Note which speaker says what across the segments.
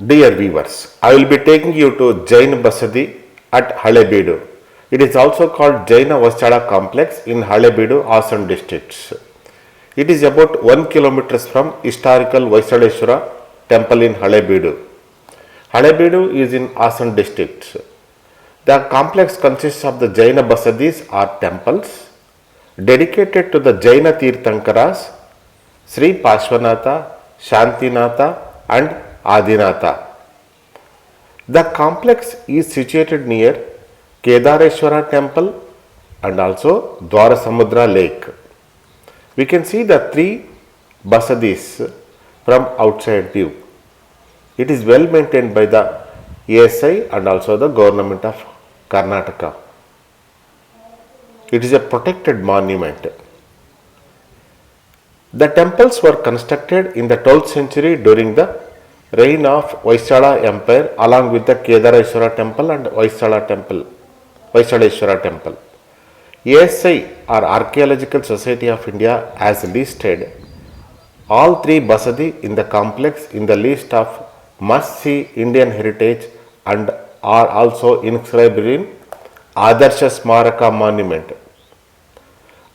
Speaker 1: Dear viewers, I will be taking you to Jain Basadi at Halebidu. It is also called Jain Hoysala complex in Halebidu, Hassan districts. It is about 1 km from Historical Hoysaleshwara Temple in Halebidu. Halebidu is in Hassan district. The complex consists of the Jain Basadis or temples dedicated to the Jain Tirthankaras, Sri Parshvanatha, Shanthinatha and Adinatha. The complex is situated near Kedareshwara temple and also Dwarasamudra lake. We can see the three Basadis from outside view. It is well maintained by the ASI and also the government of Karnataka. It is a protected monument. The temples were constructed in the 12th century during the reign of Hoysala Empire along with the Kedareshwara temple and Hойsaleshwara temple. ASI or Archaeological Society of India has listed all three Basadi in the complex in the list of must-see Indian heritage and are also inscribed in Adarsh Smarak Monument.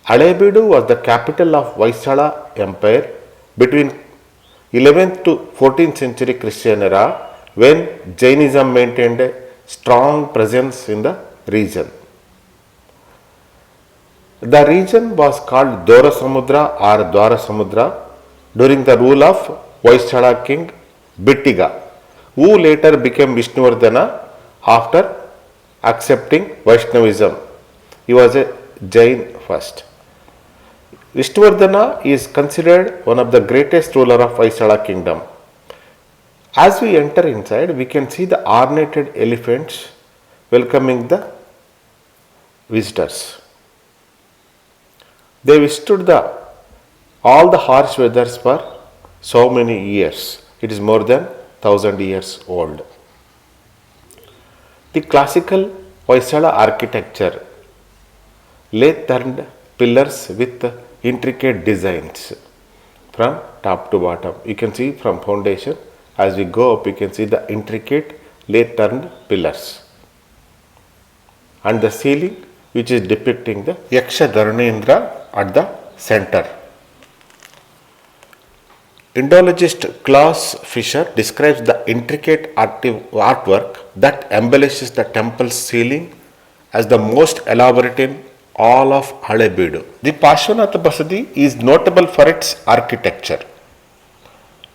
Speaker 1: Halebidu was the capital of Hoysala Empire between 11th to 14th century Christian era when Jainism maintained a strong presence in the region. The region was called Dwarasamudra or Dwarasamudra during the rule of Hoysala king Bittiga, who later became Vishnuvardhana after accepting Vaishnavism. He was a Jain first. Vishnuvardhana is considered one of the greatest ruler of Hoysala kingdom. As we enter inside, we can see the ornated elephants welcoming the visitors. They withstood all the harsh weathers for so many years. It is more than 1000 years old. The classical Hoysala architecture, lathe-turned pillars with intricate designs from top to bottom. You can see from foundation as we go up, you can see the intricate lathe-turned pillars and the ceiling which is depicting the Yaksha Dharnendra at the center. Indologist Klaus Fischer describes the intricate artwork that embellishes the temple's ceiling as the most elaborate in all of Halebidu. The Parshvanatha Basadi is notable for its architecture.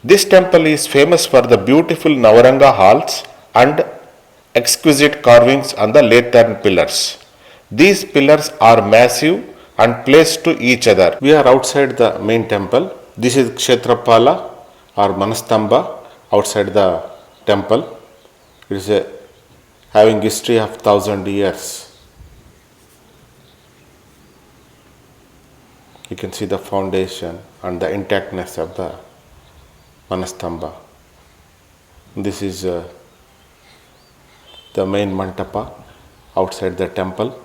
Speaker 1: This temple is famous for the beautiful Navaranga halls and exquisite carvings on the lathe-turned pillars. These pillars are massive and placed to each other. We are outside the main temple. This is Kshetrapala or Manastamba outside the temple. It is having history of 1000 years. You can see the foundation and the intactness of the Manastamba. This is the main Mantapa outside the temple,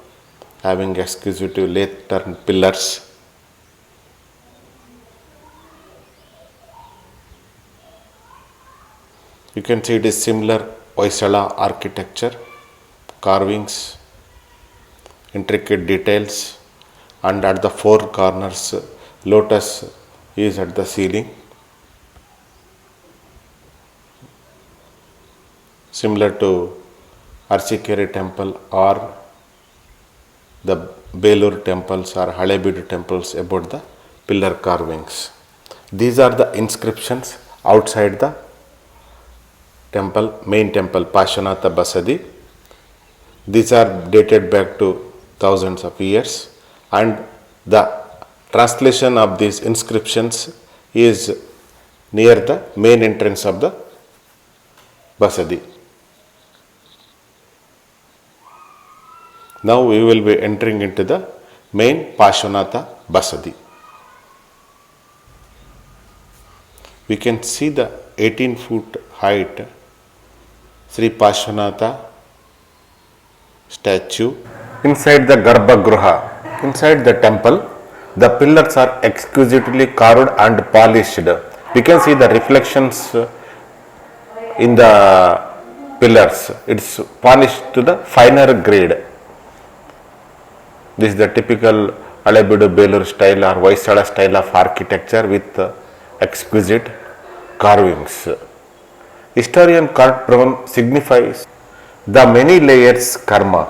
Speaker 1: having exquisite lathe-turned pillars. You can see it is similar Hoysala architecture, carvings, intricate details, and at the four corners lotus is at the ceiling. Similar to Hulikere temple or the Belur temples or Halebidu temples about the pillar carvings. These are the inscriptions outside the temple, main temple Parshvanatha Basadi. These are dated back to thousands of years, and the translation of these inscriptions is near the main entrance of the Basadi. Now we will be entering into the main Parshvanatha Basadi. We can see the 18-foot height Sri Parshvanatha statue inside the Garbhagruha. Inside the temple, the pillars are exquisitely carved and polished. We can see the reflections in the pillars. It's polished to the finer grade. This is the typical Halebidu Belur style or Hoysala style of architecture with exquisite carvings. Historian Kurt Brown signifies the many layers karma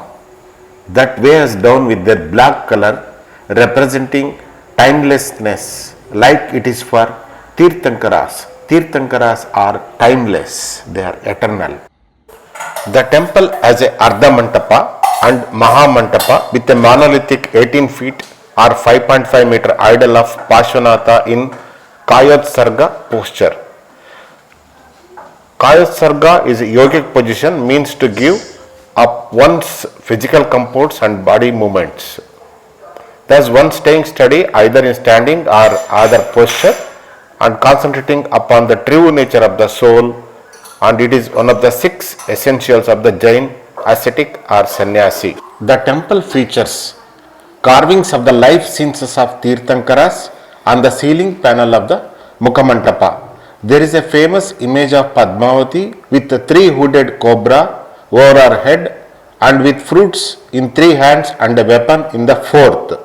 Speaker 1: that weighs down with their black color, representing timelessness, like it is for Tirthankaras. Tirthankaras are timeless, they are eternal. The temple has a Ardha Mantapa and Maha Mantapa with a monolithic 18 feet or 5.5 meter idol of Parshvanatha in Kayotsarga posture. Kayotsarga is a yogic position, means to give up one's physical comforts and body movements. Thus one staying steady either in standing or other posture and concentrating upon the true nature of the soul, and it is one of the 6 essentials of the Jain ascetic or sannyasi. The temple features carvings of the life scenes of Tirthankaras on the ceiling panel of the Mukhamantapa. There is a famous image of Padmavati with a 3-hooded cobra over her head and with fruits in 3 hands and a weapon in the 4th.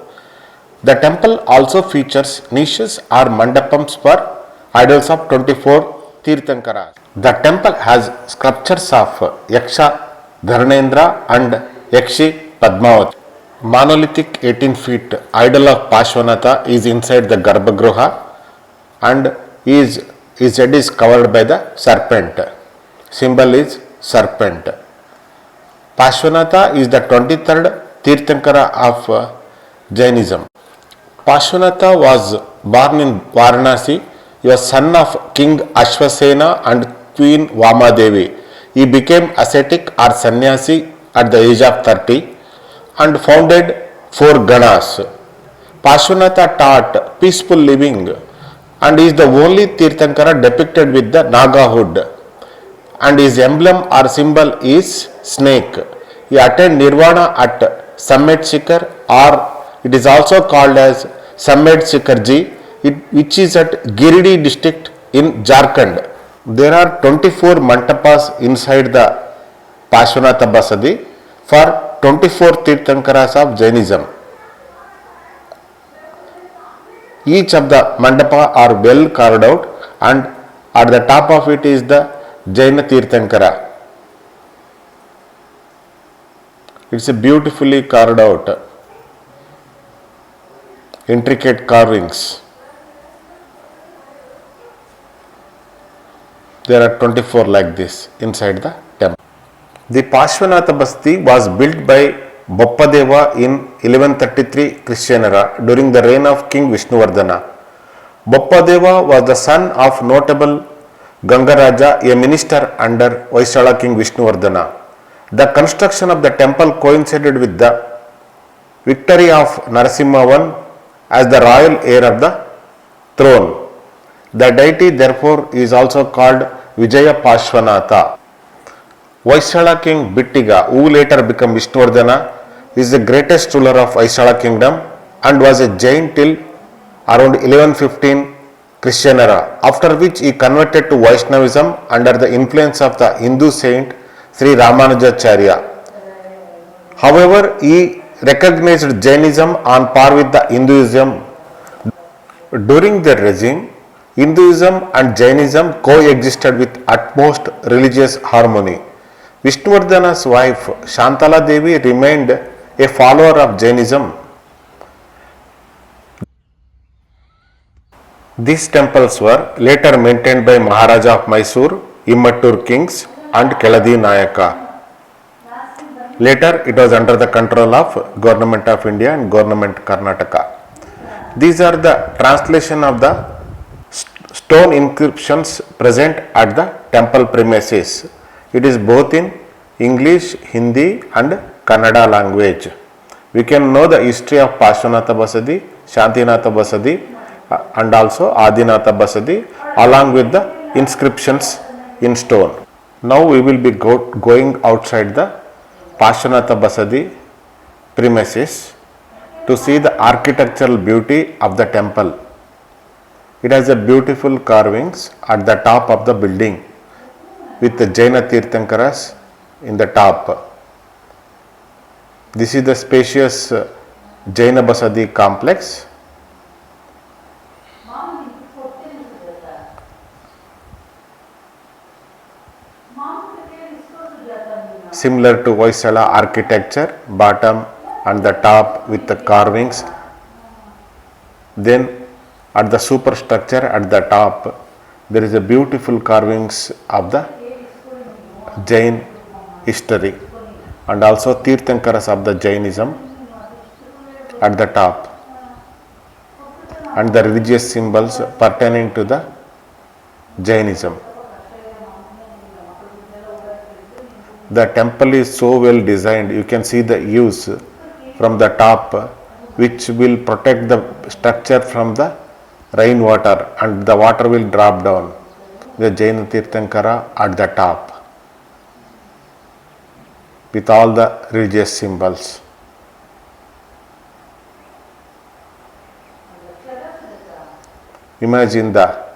Speaker 1: The temple also features niches or mandapams for idols of 24 Tirthankaras. The temple has sculptures of Yaksha Dharnendra and Yakshi Padmavati. Monolithic 18 feet idol of Parshvanatha is inside the Garbhagruha and his head is covered by the serpent. Symbol is serpent. Parshvanatha is the 23rd Tirthankara of Jainism. Parshvanatha was born in Varanasi. He was son of King Ashwasena and Queen Vamadevi. He became ascetic or sannyasi at the age of 30 and founded 4 Ganas. Parshvanatha taught peaceful living and is the only Tirthankara depicted with the Naga hood, and his emblem or symbol is snake. He attained Nirvana at Sammed Shikhar, or it is also called as Sammed Shikharji, which is at Giridih district in Jharkhand. There are 24 mantapas inside the Parshvanatha Basadi for 24 Tirthankaras of Jainism. Each of the mandapa are well carved out, and at the top of it is the Jaina Tirthankara. It's a beautifully carved out, intricate carvings. There are 24 like this inside the temple. The Parshvanatha Basti was built by Boppadeva in 1133 Christian era during the reign of King Vishnuvardhana. Boppadeva was the son of notable Gangaraja, a minister under Hoysala King Vishnuvardhana. The construction of the temple coincided with the victory of Narasimha I as the royal heir of the throne. The deity therefore is also called Vijaya Parshvanatha. Hoysala King Bittiga, who later became Vishnuvardhana, is the greatest ruler of Hoysala kingdom and was a Jain till around 1115 Christian era, after which he converted to Vaishnavism under the influence of the Hindu saint Sri Ramanujacharya. However, he recognized Jainism on par with the Hinduism. During their regime, Hinduism and Jainism coexisted with utmost religious harmony. Vishnuvardhana's wife Shantala Devi remained a follower of Jainism. These temples were later maintained by Maharaja of Mysore, Immattur kings and Keladi Nayaka. Later it was under the control of Government of India and Government Karnataka. These are the translation of the stone inscriptions present at the temple premises. It is both in English, Hindi and Kannada language. We can know the history of Parshvanatha Basadi, Shanthinatha Basadi and also Adinatha Basadi along with the inscriptions in stone. Now we will be going outside the Parshvanatha Basadi premises to see the architectural beauty of the temple. It has a beautiful carvings at the top of the building. with the Jaina Tirthankaras in the top. This is the spacious Jain Basadi complex. Similar to Hoysala architecture, bottom and the top with the carvings. Then at the superstructure at the top, there is a beautiful carvings of the Jain history and also Tirthankaras of the Jainism at the top, and the religious symbols pertaining to the Jainism. The temple is so well designed, you can see the eaves from the top which will protect the structure from the rainwater and the water will drop down. The Jain Tirthankara at the top with all the religious symbols. Imagine the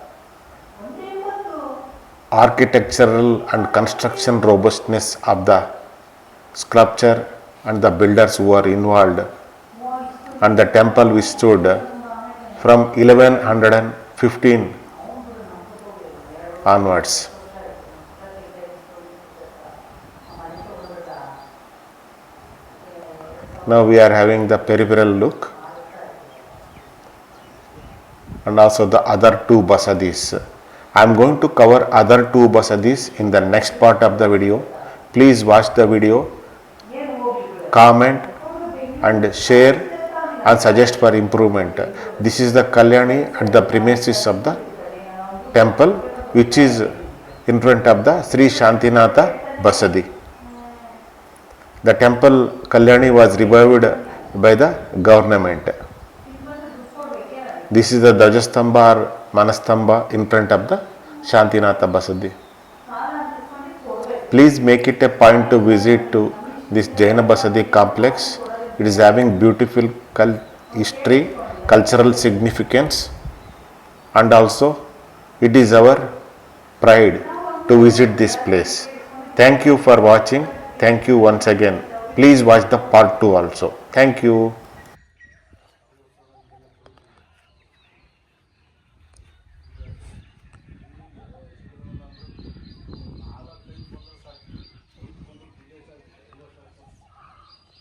Speaker 1: architectural and construction robustness of the sculpture and the builders who are involved, and the temple which stood from 1115 onwards. Now we are having the peripheral look and also the other two Basadis. I am going to cover other two Basadis in the next part of the video. Please watch the video, comment and share and suggest for improvement. This is the Kalyani at the premises of the temple, which is in front of the Sri Shanthinatha Basadi. The temple Kalyani was revived by the government. This is the Dwajastamba or Manastamba in front of the Shanthinatha Basadi. Please make it a point to visit to this Jain Basadi complex. It is having beautiful history, cultural significance, and also it is our pride to visit this place. Thank you for watching. Thank you once again. Please watch the part 2 also. Thank you.